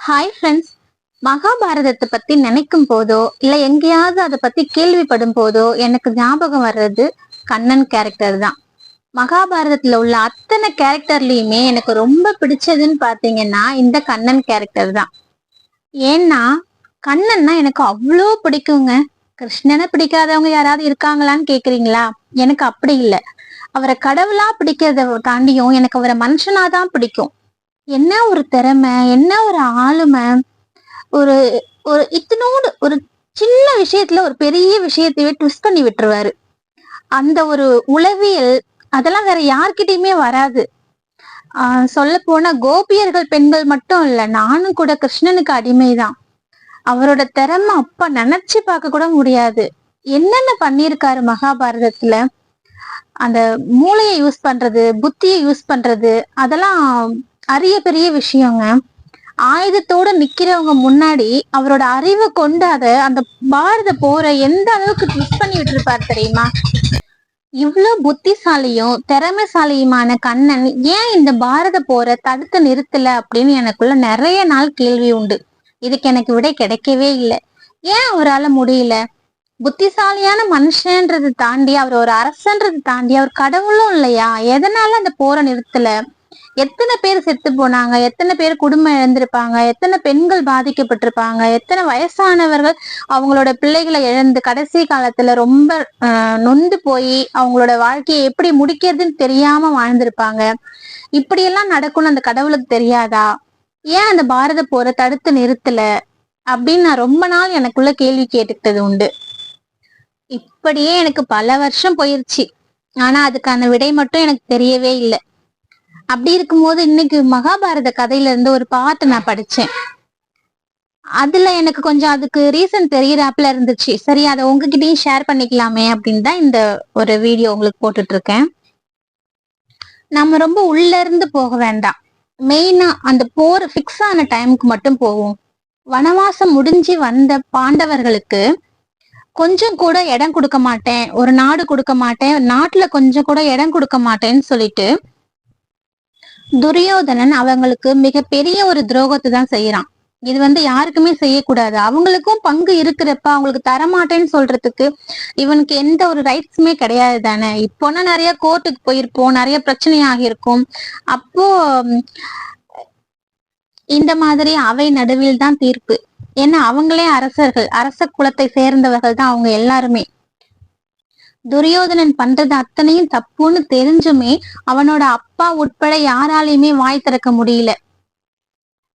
Hi friends. மகாபாரதத்தை பத்தி நினைக்கும் போதோ இல்ல எங்கேயாவது அதை பத்தி கேள்விப்படும் போதோ எனக்கு ஞாபகம் வர்றது கண்ணன் கேரக்டர் தான். மகாபாரதத்துல உள்ள அத்தனை கேரக்டர்லயுமே எனக்கு ரொம்ப பிடிச்சதுன்னு பாத்தீங்கன்னா இந்த கண்ணன் கேரக்டர் தான். ஏன்னா கண்ணன்னா எனக்கு அவ்வளோ பிடிக்குங்க. கிருஷ்ணனை பிடிக்காதவங்க யாராவது இருக்காங்களான்னு கேக்குறீங்களா? எனக்கு அப்படி இல்லை. அவரை கடவுளா பிடிக்கிறத தாண்டியும் எனக்கு அவரை மனுஷனாதான் பிடிக்கும். என்ன ஒரு திறமை, என்ன ஒரு ஆளுமை, ஒரு ஒரு இத்தனோடு ஒரு சின்ன விஷயத்துல ஒரு பெரிய விஷயத்தையே ட்விஸ்ட் பண்ணி விட்டுருவாரு. அந்த ஒரு உளவியல் அதெல்லாம் வேற யார்கிட்டயுமே வராது. சொல்ல போனா கோபியர்கள் பெண்கள் மட்டும் இல்ல, நானும் கூட கிருஷ்ணனுக்கு அடிமைதான். அவரோட திறமை அப்ப நினைச்சு பார்க்க கூட முடியாது. என்னென்ன பண்ணிருக்காரு மகாபாரதத்துல. அந்த மூளையை யூஸ் பண்றது, புத்தியை யூஸ் பண்றது, அதெல்லாம் அரிய பெரிய விஷயங்க. ஆயுதத்தோட நிக்கிறவங்க முன்னாடி அவரோட அறிவை கொண்டு அந்த பாரத போற எந்த அளவுக்கு ட்விஸ்ட் பண்ணி விட்டுருப்பாரு தெரியுமா? இவ்வளவு புத்திசாலியும் திறமைசாலியுமான கண்ணன் ஏன் இந்த பாரத போரை தடுத்து நிறுத்தல அப்படின்னு எனக்குள்ள நிறைய நாள் கேள்வி உண்டு. இதுக்கு எனக்கு விடை கிடைக்கவே இல்லை. ஏன் அவரால் முடியல? புத்திசாலியான மனுஷன்றது தாண்டி அவர் ஒரு அரசன்றது தாண்டி அவர் கடவுளும் இல்லையா? எதனால அந்த போரை நிறுத்தல? எத்தனை பேர் செத்து போனாங்க, எத்தனை பேர் குடும்பம் இழந்திருப்பாங்க, எத்தனை பெண்கள் பாதிக்கப்பட்டிருப்பாங்க, எத்தனை வயசானவர்கள் அவங்களோட பிள்ளைகளை இழந்து கடைசி காலத்துல ரொம்ப நொந்து போய் அவங்களோட வாழ்க்கையை எப்படி முடிக்கிறதுன்னு தெரியாம வாழ்ந்திருப்பாங்க. இப்படியெல்லாம் நடக்கும்னு அந்த கடவுளுக்கு தெரியாதா? ஏன் அந்த பாரத போரை தடுத்து நிறுத்தல அப்படின்னு நான் ரொம்ப நாள் எனக்குள்ள கேள்வி கேட்டுக்கிட்டது உண்டு. இப்படியே எனக்கு பல வருஷம் போயிருச்சு. ஆனா அதுக்கான விடை மட்டும் எனக்கு தெரியவே இல்லை. அப்படி இருக்கும்போது இன்னைக்கு மகாபாரத கதையில இருந்து ஒரு பாட்டு நான் படிச்சேன். அதுல எனக்கு கொஞ்சம் அதுக்கு ரீசன் தெரியறாப்புல இருந்துச்சு. சரி, அதை உங்ககிட்டயும் ஷேர் பண்ணிக்கலாமே அப்படின்னு தான் இந்த ஒரு வீடியோ உங்களுக்கு போட்டுட்டு இருக்கேன். நம்ம ரொம்ப உள்ள இருந்து போக வேண்டாம். மெயினா அந்த போர் பிக்ஸ் ஆன டைமுக்கு மட்டும் போவோம். வனவாசம் முடிஞ்சு வந்த பாண்டவர்களுக்கு கொஞ்சம் கூட இடம் கொடுக்க மாட்டேன், ஒரு நாடு கொடுக்க மாட்டேன், நாட்டுல கொஞ்சம் கூட இடம் கொடுக்க மாட்டேன்னு சொல்லிட்டு துரியோதனன் அவங்களுக்கு மிகப்பெரிய ஒரு துரோகத்தை தான் செய்யறான். இது யாருக்குமே செய்யக்கூடாது. அவங்களுக்கும் பங்கு இருக்கிறப்ப அவங்களுக்கு தரமாட்டேன்னு சொல்றதுக்கு இவனுக்கு எந்த ஒரு ரைட்ஸுமே கிடையாது தானே. இப்போனா நிறைய கோர்ட்டுக்கு போயிருப்போம், நிறைய பிரச்சனை ஆகியிருக்கும். அப்போ இந்த மாதிரி அவை நடுவில் தான் தீர்ப்பு. ஏன்னா அவங்களே அரசர்கள், அரச குலத்தை சேர்ந்தவர்கள் தான் அவங்க எல்லாருமே. துரியோதனன் பண்றது அத்தனையும் தப்புன்னு தெரிஞ்சுமே அவனோட அப்பா உட்பட யாராலையுமே வாய் திறக்க முடியல.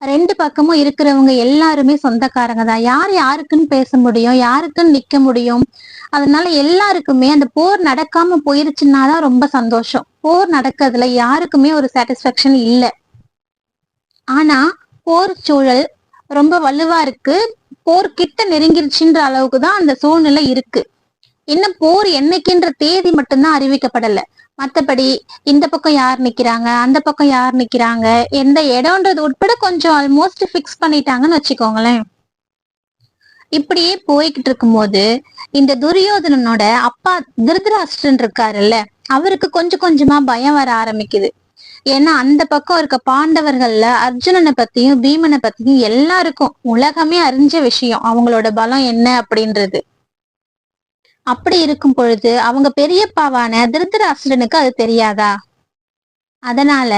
ரெண்டு பக்கமும் இருக்கிறவங்க எல்லாருமே சொந்தக்காரங்க தான். யார் யாருக்குன்னு பேச முடியும், யாருக்குன்னு நிக்க முடியும்? அதனால எல்லாருக்குமே அந்த போர் நடக்காம போயிருச்சுன்னாதான் ரொம்ப சந்தோஷம். போர் நடக்கிறதுல யாருக்குமே ஒரு சாட்டிஸ்பாக்சன் இல்லை. ஆனா போர் சூழல் ரொம்ப வலுவா இருக்கு. போர் கிட்ட நெருங்கிருச்சுன்ற அளவுக்கு தான் அந்த சூழ்நிலை இருக்கு. இன்னும் போர் என்னைக்குன்ற தேதி மட்டும்தான் அறிவிக்கப்படல. மத்தபடி இந்த பக்கம் யார் நிக்கிறாங்க, அந்த பக்கம் யார் நிக்கிறாங்க, எந்த இடம்ன்றது உட்பட கொஞ்சம் ஆல்மோஸ்ட் பிக்ஸ் பண்ணிட்டாங்கன்னு வச்சுக்கோங்களேன். இப்படியே போய்கிட்டு இருக்கும்போது இந்த துரியோதனனோட அப்பா திருதராஷ்டிரன் இருக்காருல்ல, அவருக்கு கொஞ்சம் கொஞ்சமா பயம் வர ஆரம்பிக்குது. ஏன்னா அந்த பக்கம் இருக்க பாண்டவர்கள்ல அர்ஜுனனை பத்தியும் பீமனை பத்தியும் எல்லாருக்கும் உலகமே அறிஞ்ச விஷயம் அவங்களோட பலம் என்ன அப்படின்றது. அப்படி இருக்கும் பொழுது அவங்க பெரியப்பாவான திருதராஷ்டிரனுக்கு அது தெரியாதா? அதனால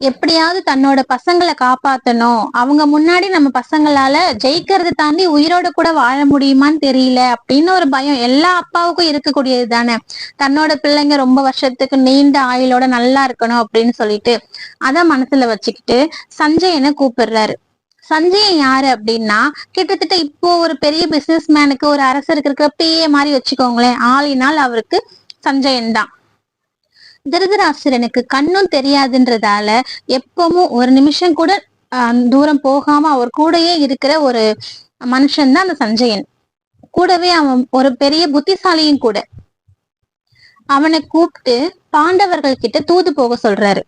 எப்படியாவது தன்னோட பசங்களை காப்பாத்தணும், அவங்க முன்னாடி நம்ம பசங்களால ஜெயிக்கிறத தாண்டி உயிரோட கூட வாழ முடியுமான்னு தெரியல அப்படின்னு ஒரு பயம் எல்லா அப்பாவுக்கும் இருக்கக்கூடியது தானே. தன்னோட பிள்ளைங்க ரொம்ப வருஷத்துக்கு நீண்ட ஆயுளோட நல்லா இருக்கணும் அப்படின்னு சொல்லிட்டு அத மனசுல வச்சுக்கிட்டு சஞ்சயனை கூப்பிடுறாரு. சஞ்சயன் யாரு அப்படின்னா கிட்டத்தட்ட இப்போ ஒரு பெரிய பிசினஸ் மேனுக்கு, ஒரு அரசருக்கு இருக்கிற பிஏ மாதிரி வச்சுக்கோங்களேன். ஆளினால் அவருக்கு சஞ்சயன் தான். திருதராஷ்டிரனுக்கு கண்ணும் தெரியாதுன்றதால எப்பவும் ஒரு நிமிஷம் கூட தூரம் போகாம அவர் கூடயே இருக்கிற ஒரு மனுஷன் தான் அந்த சஞ்சயன். கூடவே அவன் ஒரு பெரிய புத்திசாலியும் கூட. அவனை கூப்பிட்டு பாண்டவர்கள் கிட்ட தூது போக சொல்றாரு.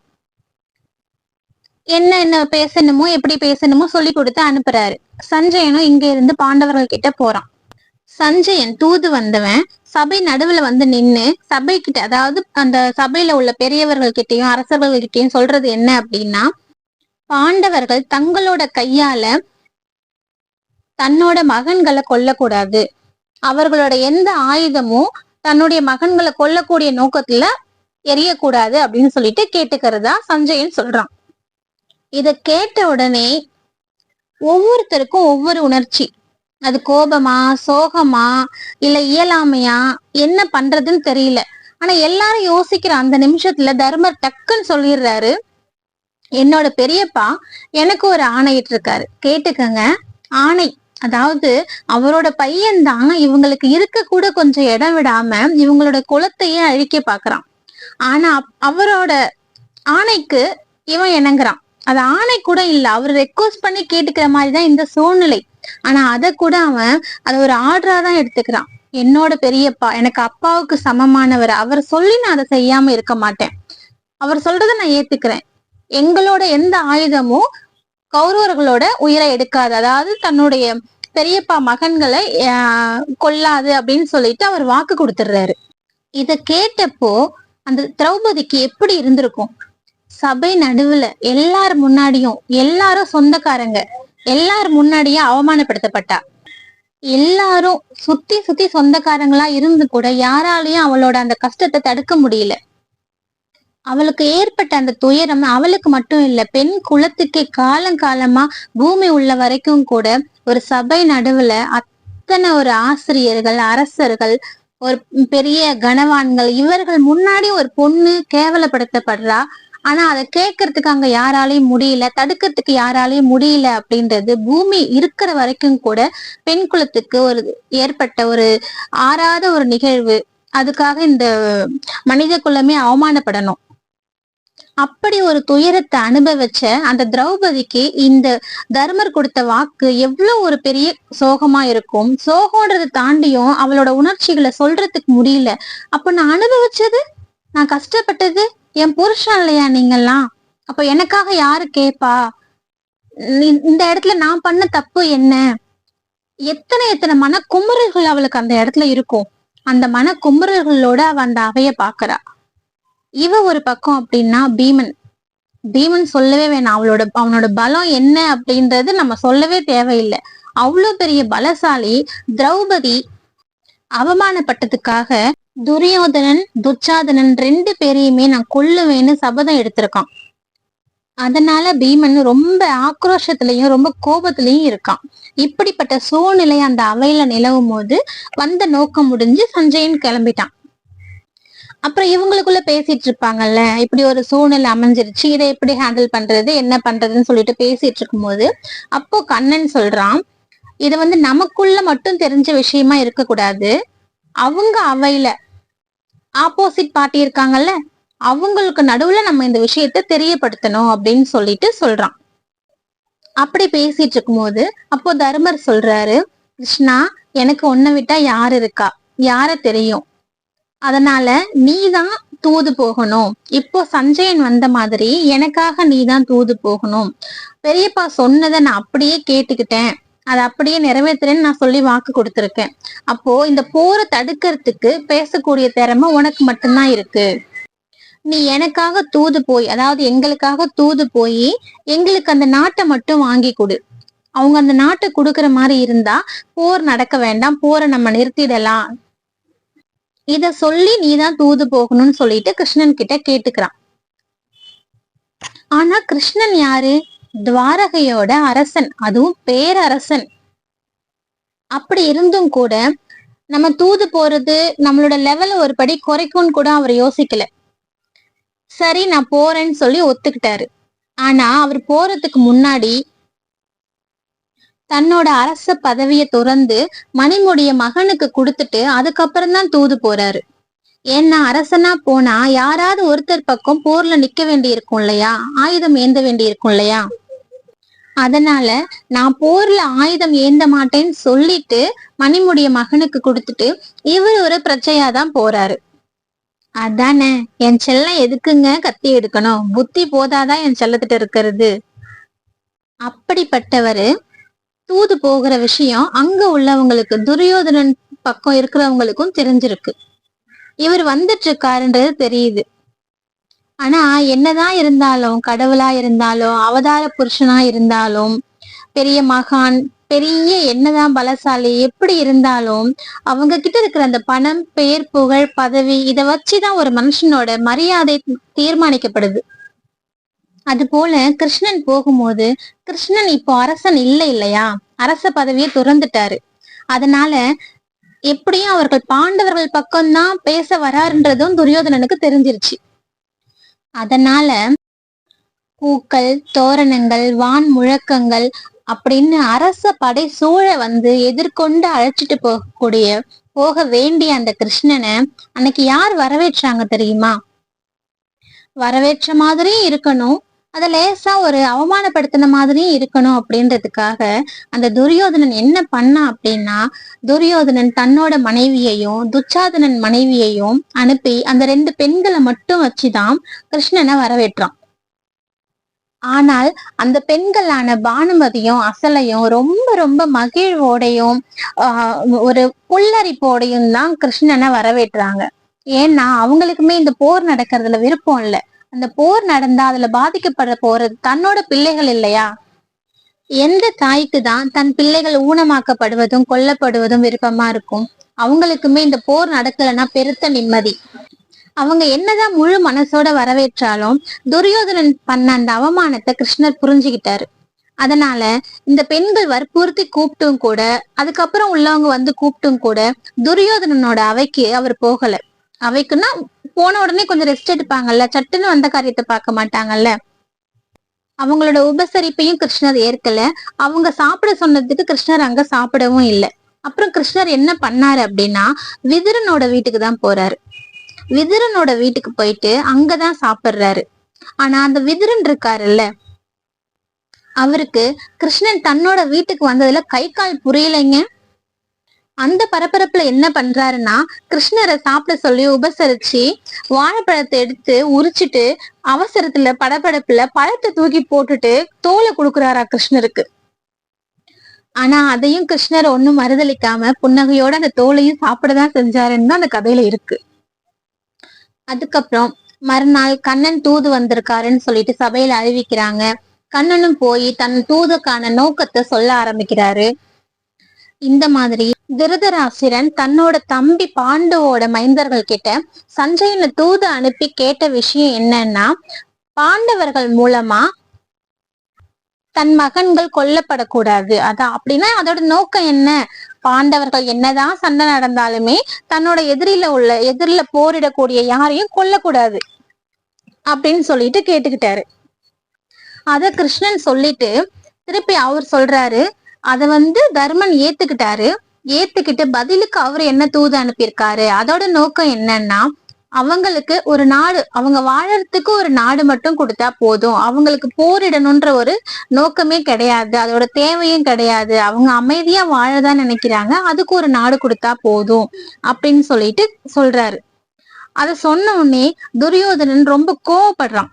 என்ன பேசணுமோ எப்படி பேசணுமோ சொல்லி கொடுத்து அனுப்புறாரு. சஞ்சயனும் இங்க இருந்து பாண்டவர்கள் கிட்ட போறான். சஞ்சயன் தூது வந்தவன் சபை நடுவுல நின்னு சபை கிட்ட, அதாவது அந்த சபையில உள்ள பெரியவர்கள் கிட்டையும் அரசர்கள் கிட்டையும் சொல்றது என்ன அப்படின்னா, பாண்டவர்கள் தங்களோட கையால தன்னோட மகன்களை கொல்லக்கூடாது, அவர்களோட எந்த ஆயுதமும் தன்னுடைய மகன்களை கொல்லக்கூடிய நோக்கத்துல எரியக்கூடாது அப்படின்னு சொல்லிட்டு கேட்டுக்கிறதா சஞ்சயன் சொல்றான். இத கேட்ட உடனே ஒவ்வொருத்தருக்கும் ஒவ்வொரு உணர்ச்சி. அது கோபமா, சோகமா, இல்ல இயலாமையா, என்ன பண்றதுன்னு தெரியல. ஆனா எல்லாரும் யோசிக்கிற அந்த நிமிஷத்துல தர்மர் டக்குன்னு சொல்லிடுறாரு, என்னோட பெரியப்பா எனக்கு ஒரு ஆணையிட்டு இருக்காரு, கேட்டுக்கங்க. ஆணை, அதாவது அவரோட பையன்தான் இவங்களுக்கு இருக்க கூட கொஞ்சம் இடம் விடாம இவங்களோட குலத்தையே அழிக்க பாக்குறான். ஆனா அவரோட ஆணைக்கு இவன் இணங்குறான். அது ஆணை கூட இல்ல, அவர் ரெக்வஸ்ட் பண்ணி கேட்டுக்கிற மாதிரிதான் இந்த சூழ்நிலை. ஆனா அத கூட அவன் அதை ஒரு ஆர்டரா தான் எடுத்துக்கிறான். என்னோட பெரியப்பா எனக்கு அப்பாவுக்கு சமமானவர், அவர் சொல்லி நான் அதை செய்யாம இருக்க மாட்டேன், அவர் சொல்றதை நான் ஏத்துக்கிறேன். எங்களோட எந்த ஆயுதமும் கௌரவர்களோட உயிரை எடுக்காது, அதாவது தன்னுடைய பெரியப்பா மகன்களை கொல்லாது அப்படின்னு சொல்லிட்டு அவர் வாக்கு கொடுத்துடுறாரு. இத கேட்டப்போ அந்த திரௌபதிக்கு எப்படி இருந்திருக்கும்? சபை நடுவுல எல்லார் முன்னாடியும், எல்லாரும் சொந்தக்காரங்க, எல்லார் முன்னாடியும் அவமானப்படுத்தப்பட்டா. எல்லாரும் சுத்தி சுத்தி சொந்தக்காரங்களா இருந்து கூட யாராலையும் அவளோட அந்த கஷ்டத்தை தடுக்க முடியல. அவளுக்கு ஏற்பட்ட அந்த துயரம் அவளுக்கு மட்டும் இல்ல, பெண் குலத்துக்கே காலங்காலமா பூமி உள்ள வரைக்கும் கூட ஒரு சபை நடுவுல அத்தனை ஒரு ஆசிரியர்கள், அரசர்கள், ஒரு பெரிய கனவான்கள், இவர்கள் முன்னாடி ஒரு பொண்ணு கேவலப்படுத்தப்படுறா. ஆனா அதை கேட்கறதுக்கு அங்க யாராலையும் முடியல, தடுக்கிறதுக்கு யாராலையும் முடியல. அப்படின்றது பூமி இருக்கிற வரைக்கும் கூட பெண் குலத்துக்கு ஒரு ஏற்பட்ட ஒரு ஆறாத ஒரு நிகழ்வு. அதுக்காக இந்த மனித குலமே அவமானப்படணும். அப்படி ஒரு துயரத்தை அனுபவிச்ச அந்த திரௌபதிக்கு இந்த தர்மர் கொடுத்த வாக்கு எவ்வளவு ஒரு பெரிய சோகமா இருக்கும். சோகம்ன்றதை தாண்டியும் அவளோட உணர்ச்சிகளை சொல்றதுக்கு முடியல. அப்ப நான் அனுபவிச்சது, நான் கஷ்டப்பட்டது என் புருஷன் இல்லையா நீங்கெல்லாம்? அப்ப எனக்காக யாரு கேப்பா? இந்த இடத்துல நான் பண்ண தப்பு என்ன? எத்தனை எத்தனை மன குமுறல்கள் அவளுக்கு அந்த இடத்துல இருக்கும். அந்த மன குமுறல்களோட அவ அந்த அவைய பாக்குறா. இவ ஒரு பக்கம் அப்படின்னா பீமன் சொல்லவே வேணாம். அவனோட பலம் என்ன அப்படின்றது நம்ம சொல்லவே தேவையில்லை. அவ்வளவு பெரிய பலசாலி. திரௌபதி அவமானப்பட்டதுக்காக துரியோதனன், துச்சாதனன் 2 பேரையுமே நான் கொல்லுவேன்னு சபதம் எடுத்திருக்கான். அதனால பீமன் ரொம்ப ஆக்ரோஷத்திலையும் ரொம்ப கோபத்திலையும் இருக்கான். இப்படிப்பட்ட சூழ்நிலை அந்த அவையில நிலவும் போது வந்த நோக்கம் முடிஞ்சு சஞ்சயன் கிளம்பிட்டான். அப்புறம் இவங்களுக்குள்ள பேசிட்டு இருப்பாங்கல்ல, இப்படி ஒரு சூழ்நிலை அமைஞ்சிருச்சு, இதை எப்படி ஹேண்டில் பண்றது, என்ன பண்றதுன்னு சொல்லிட்டு பேசிட்டு இருக்கும் போது அப்போ கண்ணன் சொல்றான், இது நமக்குள்ள மட்டும் தெரிஞ்ச விஷயமா இருக்கக்கூடாது, அவங்க அவையில ஆப்போசிட் பார்ட்டி இருக்காங்கல்ல, அவங்களுக்கு நடுவுல நம்ம இந்த விஷயத்த தெரியப்படுத்தணும் அப்படின்னு சொல்லிட்டு சொல்றான். அப்படி பேசிட்டு இருக்கும் போது அப்போ தர்மர் சொல்றாரு, கிருஷ்ணா, எனக்கு உன்னை விட்டா யாரு இருக்கா, யார தெரியும், அதனால நீதான் தூது போகணும். இப்போ சஞ்சயன் வந்த மாதிரி எனக்காக நீதான் தூது போகணும். பெரியப்பா சொன்னதை நான் அப்படியே கேட்டுக்கிட்டேன், அதை அப்படியே நிறைவேற்றுறேன்னு நான் சொல்லி வாக்கு கொடுத்துருக்கேன். அப்போ இந்த போரை தடுக்கிறதுக்கு பேசக்கூடிய திறமை உனக்கு மட்டும்தான் இருக்கு. நீ எனக்காக தூது போய், அதாவது எங்களுக்காக தூது போய் எங்களுக்கு அந்த நாட்டை மட்டும் வாங்கி கொடு. அவங்க அந்த நாட்டை கொடுக்கற மாதிரி இருந்தா போர் நடக்க வேண்டாம், போரை நம்ம நிறுத்திடலாம். இத சொல்லி நீதான் தூது போகணும்னு சொல்லிட்டு கிருஷ்ணன் கிட்ட கேட்டுக்கிறான். ஆனா கிருஷ்ணன் யாரு? துவாரகையோட அரசன், அதுவும் பேரரசன். அப்படி இருந்தும் கூட நம்ம தூது போறது நம்மளோட லெவல ஒரு படி குறைக்கும்னு கூட அவர் யோசிக்கல. சரி நான் போறேன்னு சொல்லி ஒத்துக்கிட்டாரு. ஆனா அவர் போறதுக்கு முன்னாடி தன்னோட அரச பதவியை துறந்து மணிமுடிய மகனுக்கு கொடுத்துட்டு அதுக்கப்புறம் தான் தூது போறாரு. ஏன்னா அரசனா போனா யாராவது ஒருத்தர் பக்கம் போர்ல நிக்க வேண்டி இருக்கும் இல்லையா, ஆயுதம் ஏந்த வேண்டி இருக்கும் இல்லையா. அதனால நான் போர்ல ஆயுதம் ஏந்த மாட்டேன்னு சொல்லிட்டு மணிமுடிய மகனுக்கு கொடுத்துட்டு இவர் ஒரு பிரச்சையாதான் போறாரு. அதானே, என் செல்லம் எதுக்குங்க கத்தி எடுக்கணும், புத்தி போதாதான் என் செல்லத்திட்ட இருக்கிறது. அப்படிப்பட்டவரு தூது போகிற விஷயம் அங்க உள்ளவங்களுக்கு, துரியோதனன் பக்கம் இருக்கிறவங்களுக்கும் தெரிஞ்சிருக்கு. இவர் வந்துட்டு இருக்காருன்றது தெரியுது. ஆனா என்னதான் இருந்தாலும், கடவுளா இருந்தாலும், அவதார புருஷனா இருந்தாலும், பெரிய மகான், பெரிய என்னதான் பலசாலி எப்படி இருந்தாலும் அவங்க கிட்ட இருக்கிற அந்த பணம், பெயர், புகழ், பதவி இத வச்சுதான் ஒரு மனுஷனோட மரியாதை தீர்மானிக்கப்படுது. அது போல கிருஷ்ணன் போகும்போது, கிருஷ்ணன் இப்போ அரசன் இல்லை இல்லையா, அரச பதவியை துறந்துட்டாரு. அதனால எப்படியும் அவர்கள் பாண்டவர்கள் பக்கம்தான் பேச வராருன்றதும் துரியோதனனுக்கு தெரிஞ்சிருச்சு. அதனால பூக்கள், தோரணங்கள், வான் முழக்கங்கள் அப்படின்னு அரச படை சூழ வந்து எதிர்கொண்டு அழைச்சிட்டு போக வேண்டிய அந்த கிருஷ்ணனை அன்னைக்கு யார் வரவேற்றாங்க தெரியுமா? வரவேற்ற மாதிரியும் இருக்கணும், அத லேசா ஒரு அவமானப்படுத்தின மாதிரியும் இருக்கணும் அப்படின்றதுக்காக அந்த துரியோதனன் என்ன பண்ணா அப்படின்னா, துரியோதனன் தன்னோட மனைவியையும் துச்சாதனன் மனைவியையும் அனுப்பி அந்த 2 பெண்களை மட்டும் வச்சுதான் கிருஷ்ணனை வரவேற்றான். ஆனால் அந்த பெண்களான பானுமதியும் அசலையும் ரொம்ப ரொம்ப மகிழ்வோடையும் ஒரு புல்லரிப்போடையும் தான் கிருஷ்ணனை வரவேற்றாங்க. ஏன்னா அவங்களுக்குமே இந்த போர் நடக்கிறதுல விருப்பம் இல்ல. அந்த போர் நடந்தா அதுல பாதிக்கப்பட போறது தன்னோட பிள்ளைகள் இல்லையா? எந்த தாய்க்கு தான் தன் பிள்ளைகள் ஊனமாக்கப்படுவதும் கொல்லப்படுவதும் விருப்பமா இருக்கும்? அவங்களுக்குமே இந்த போர் நடக்கலைன்னா பெருத்த நிம்மதி. அவங்க என்னதான் முழு மனசோட வரவேற்றாலும் துரியோதனன் பண்ண அந்த அவமானத்தை கிருஷ்ணர் புரிஞ்சுக்கிட்டாரு. அதனால இந்த பெண்கள் வற்புறுத்தி கூப்பிட்டும் கூட, அதுக்கப்புறம் உள்ளவங்க வந்து கூப்பிட்டும் கூட துரியோதனனோட அவைக்கு அவர் போகல. அவைக்குன்னா போன உடனே கொஞ்சம் ரெஸ்ட் எடுப்பாங்கல்ல, சட்டுன்னு வந்த காரியத்தை பார்க்க மாட்டாங்கல்ல. அவங்களோட உபசரிப்பையும் கிருஷ்ணர் ஏற்கல. அவங்க சாப்பிட சொன்னதுக்கு கிருஷ்ணர் அங்க சாப்பிடவும் இல்லை. அப்புறம் கிருஷ்ணர் என்ன பண்ணாரு அப்படின்னா, விதுரனோட வீட்டுக்கு தான் போறாரு. விதுரனோட வீட்டுக்கு போயிட்டு அங்கதான் சாப்பிடுறாரு. ஆனா அந்த விதுரன் இருக்காருல்ல, அவருக்கு கிருஷ்ணன் தன்னோட வீட்டுக்கு வந்ததுல கை கால் புரியலைங்க. அந்த பரபரப்புல என்ன பண்றாருன்னா, கிருஷ்ணரை சாப்பிட சொல்லி உபசரிச்சு வாழைப்பழத்தை எடுத்து உரிச்சிட்டு அவசரத்துல படபடப்புல பழத்தை தூக்கி போட்டுட்டு தோலை கொடுக்குறாரா கிருஷ்ணருக்கு. ஆனா அதையும் கிருஷ்ணர் ஒண்ணும் மறுதளிக்காம புன்னகையோட அந்த தோலையும் சாப்பிடதான் செஞ்சாருன்னு தான் அந்த கதையில இருக்கு. அதுக்கப்புறம் மறுநாள் கண்ணன் தூது வந்திருக்காருன்னு சொல்லிட்டு சபையில அறிவிக்கிறாங்க. கண்ணனும் போய் தன் தூதுக்கான நோக்கத்தை சொல்ல ஆரம்பிக்கிறாரு. இந்த மாதிரி திருதராசிரன் தன்னோட தம்பி பாண்டுவோட மைந்தர்கள் கிட்ட சஞ்சயனை தூது அனுப்பி கேட்ட விஷயம் என்னன்னா, பாண்டவர்கள் மூலமா தன் மகன்கள் கொல்லப்படக்கூடாது. அதான் அப்படின்னா அதோட நோக்கம் என்ன? பாண்டவர்கள் என்னதான் சண்டை நடந்தாலுமே தன்னோட எதிரில போரிடக்கூடிய யாரையும் கொல்லக்கூடாது அப்படின்னு சொல்லிட்டு கேட்டுக்கிட்டாரு. அத கிருஷ்ணன் சொல்லிட்டு திருப்பி அவர் சொல்றாரு, அத தர்மன் ஏத்துக்கிட்டு பதிலுக்கு அவர் என்ன தூது அனுப்பியிருக்காரு, அதோட நோக்கம் என்னன்னா, அவங்களுக்கு ஒரு நாடு, அவங்க வாழறதுக்கு ஒரு நாடு மட்டும் கொடுத்தா போதும், அவங்களுக்கு போரிடணும்ன்ற ஒரு நோக்கமே கிடையாது, அதோட தேவையும் கிடையாது, அவங்க அமைதியா வாழதான் நினைக்கிறாங்க, அதுக்கு ஒரு நாடு கொடுத்தா போதும் அப்படின்னு சொல்லிட்டு சொல்றாரு. அத சொன்ன உடனே துரியோதனன் ரொம்ப கோவப்படுறான்.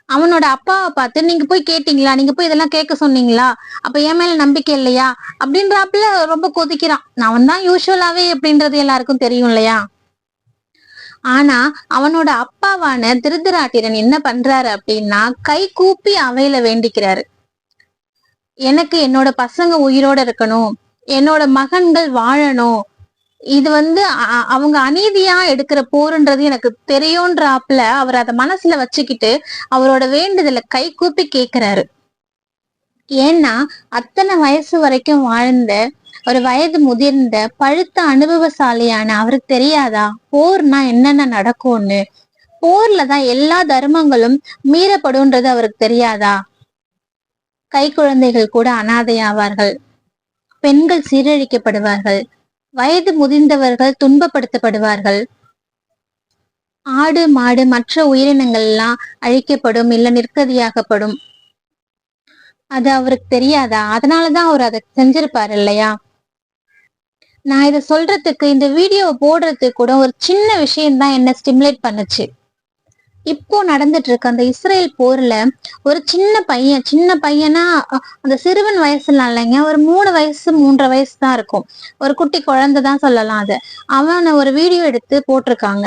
அவனோட அப்பாவை பார்த்து, நீங்க போய் கேட்டீங்களா, நீங்க போய் இதெல்லாம் கேட்க சொன்னீங்களா, அப்ப என் மேல நம்பிக்கை இல்லையா அப்படின்றாப்புல ரொம்ப கொதிக்கிறான். அவன் தான் யூஸ்வலாவே அப்படின்றது எல்லாருக்கும் தெரியும் இல்லையா. ஆனா அவனோட அப்பாவான திருதராட்டிரன் என்ன பண்றாரு அப்படின்னா, கை கூப்பி அவையில வேண்டிக்கிறாரு, எனக்கு என்னோட பசங்க உயிரோட இருக்கணும், என்னோட மகன்கள் வாழணும், இது அவங்க அநீதியா எடுக்கிற போருன்றது எனக்கு தெரியும்ன்றாப்புல அவர் அத மனசுல வச்சுக்கிட்டு அவரோட வேண்டுதலை கை கூப்பி கேக்குறாரு. ஏன்னா அத்தனை வயசு வரைக்கும் வாழ்ந்த ஒரு வயது முதிர்ந்த பழுத்த அனுபவசாலியான அவருக்கு தெரியாதா போர்னா என்னென்ன நடக்கும்னு? போர்லதான் எல்லா தர்மங்களும் மீறப்படும்ன்றது அவருக்கு தெரியாதா? கை குழந்தைகள் கூட அனாதையாவார்கள், பெண்கள் சீரழிக்கப்படுவார்கள், வயது முதிர்ந்தவர்கள் துன்பப்படுத்தப்படுவார்கள், ஆடு மாடு மற்ற உயிரினங்கள் எல்லாம் அழிக்கப்படும், இல்ல நிர்கதியாகப்படும். அது அவருக்கு தெரியாதா? அதனாலதான் அவர் அதை செஞ்சிருப்பாரு இல்லையா. நான் இதை சொல்றதுக்கு, இந்த வீடியோவை போடுறதுக்கு கூட ஒரு சின்ன விஷயம் தான் என்ன ஸ்டிமுலேட் பண்ணுச்சு. இப்போ நடந்துட்டு இருக்க அந்த இஸ்ரேல் போர்ல ஒரு சின்ன பையனா, அந்த சிறுவன் வயசுல இல்லைங்க, ஒரு 3 வயசு 3.5 வயசு தான் இருக்கும், ஒரு குட்டி குழந்தைதான் சொல்லலாம். அது அவனை ஒரு வீடியோ எடுத்து போட்டிருக்காங்க.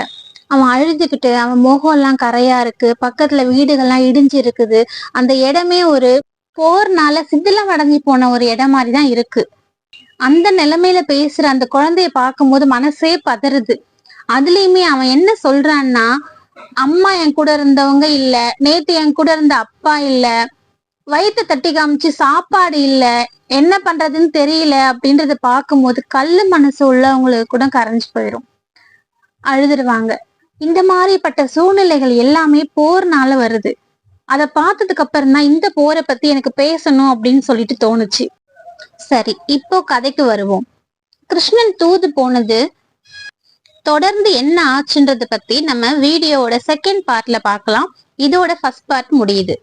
அவன் அழுதுகிட்டு, அவன் முகம் எல்லாம் கரையா இருக்கு, பக்கத்துல வீடுகள்லாம் இடிஞ்சு இருக்குது, அந்த இடமே ஒரு போர்னால சிதிலம் அடைஞ்சு போன ஒரு இடம் மாதிரிதான் இருக்கு. அந்த நிலைமையில பேசுற அந்த குழந்தைய பார்க்கும்போது மனசே பதறுது. அதுலயுமே அவன் என்ன சொல்றான்னா, அம்மா என் கூட இருந்தவங்க இல்ல, நேத்து என் கூட இருந்த அப்பா இல்ல, வயித்தை தட்டி காமிச்சு சாப்பாடு இல்ல, என்ன பண்றதுன்னு தெரியல அப்படின்றத பார்க்கும்போது கல்லு மனசு உள்ளவங்களுக்கு கூட கரைஞ்சு போயிரும், அழுதுருவாங்க. இந்த மாதிரிப்பட்ட சூழ்நிலைகள் எல்லாமே போர்னால வருது. அத பார்த்ததுக்கு அப்புறம் தான் இந்த போரை பத்தி எனக்கு பேசணும் அப்படின்னு சொல்லிட்டு தோணுச்சு. சரி, இப்போ கதைக்கு வருவோம். கிருஷ்ணன் தூது போனது தொடர்ந்து என்ன ஆச்சுன்றத பத்தி நம்ம வீடியோவோட செகண்ட் பார்ட்ல பார்க்கலாம். இதோட ஃபர்ஸ்ட் பார்ட் முடியுது.